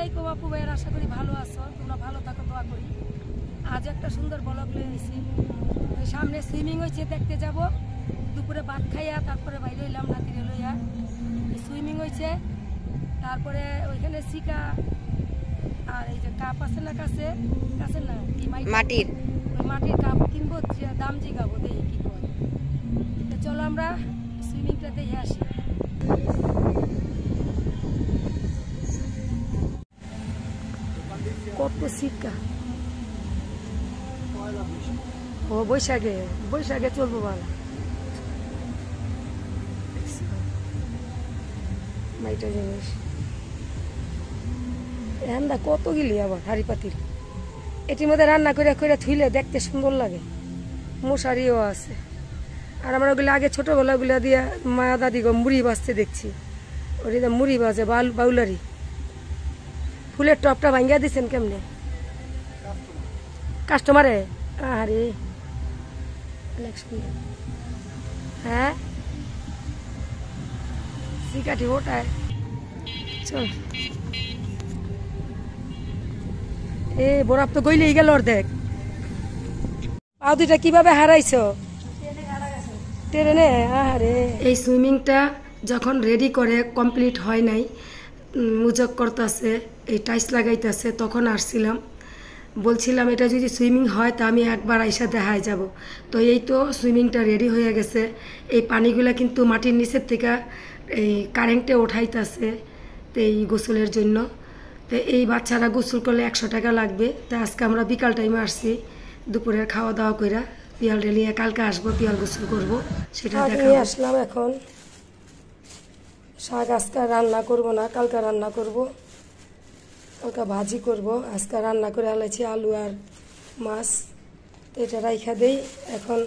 আলাইকুম আপু ভাইয়ের, আশা করি ভালো আছো, তোমরা ভালো থাকো, দোয়া করি। আজ একটা সুন্দর ব্লগ নিয়ে এসেছি। সামনে সুইমিং হয়েছে, দেখতে যাব। দুপুরে ভাত খাইয়া তারপরে বাইরে হইলাম নাতিরে লইয়া। সুইমিং হয়েছে, তারপরে ওইখানে শিকা আর এই যে কাপ আছে না, কাছে না কি মাটির, ওই মাটির কাপ কিনবো, দাম জিগাবো, দেখি কি করে। তো চলো আমরা সুইমিংটা দেখে আসি। কত শিক্ষা! ও বৈশাখে চলবো ভালো। মাইটা জিনিস রান্না কত গিলি আবার হাড়ি পাতিল, এটির মধ্যে রান্না করে করে থুইলে দেখতে সুন্দর লাগে। মশারিও আছে। আর আমরা ওগুলো আগে ছোটবেলা ওগুলা দিয়ে মায়া দাদি গো মুড়ি বাজতে দেখছি, ওটা মুড়ি বাজে বাউলারি। ফুলের টপটা ভাঙ্গিয়া দিচ্ছেন কেমনে কাস্টমারে? আরে হ্যাঁ শিকাঠি ওটায় চল। এ বরফ তো গইলেই গেল অর্ধেক। পাও দুইটা কিভাবে হারাইছো? ট্রেনে? আরে এই সুইমিংটা যখন রেডি করে কমপ্লিট হয় নাই, মুজক করতেছে, এই টাইস লাগাইতেছে, তখন আসছিলাম, বলছিলাম এটা যদি সুইমিং হয় তা আমি একবার আইসা দেখায় যাব। তো এই তো সুইমিংটা রেডি হয়ে গেছে। এই পানিগুলা কিন্তু মাটির নিচের থেকে এই কারেন্টে ওঠাইতেছে এই গোসলের জন্য। তো এই বাচ্চারা গোসল করলে 100 টাকা লাগবে। তো আজকে আমরা বিকাল টাইমে আসছি, দুপুরের খাওয়া দাওয়া করে পিয়ালটা নিয়ে কালকে আসবো, পিয়াল গোসল করবো, সেটা নিয়ে আসলাম। এখন শাক আজকে রান্না করব না, কালকে রান্না করব, কালকে ভাজি করব। আজকে রান্না করে আলাইছি আলু আর মাছ, তো এটা রাইখা দেই এখন,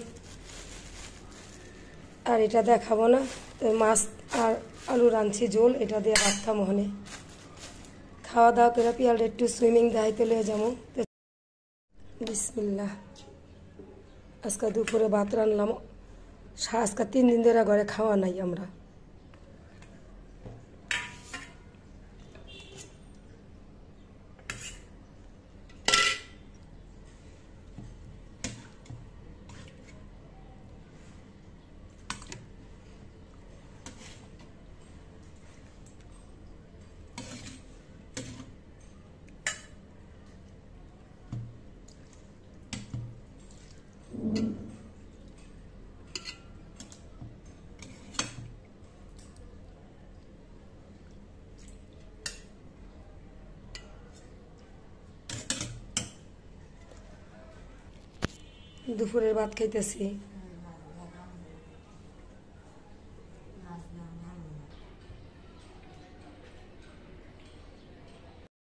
আর এটা দেখাবো না। তো মাছ আর আলু রাঁধছি ঝোল, এটা দিয়ে ভাত খাবো। হনে খাওয়া দাওয়া করে পিয়ালটা একটু সুইমিং দেখাইতে লয়ে যাবো। বিসমিল্লাহ। আজকে দুপুরে ভাত রান্নাম। আজকে 3 দিন ধরে ঘরে খাওয়া নাই আমরা। দুপুরের ভাত খাইতেছি।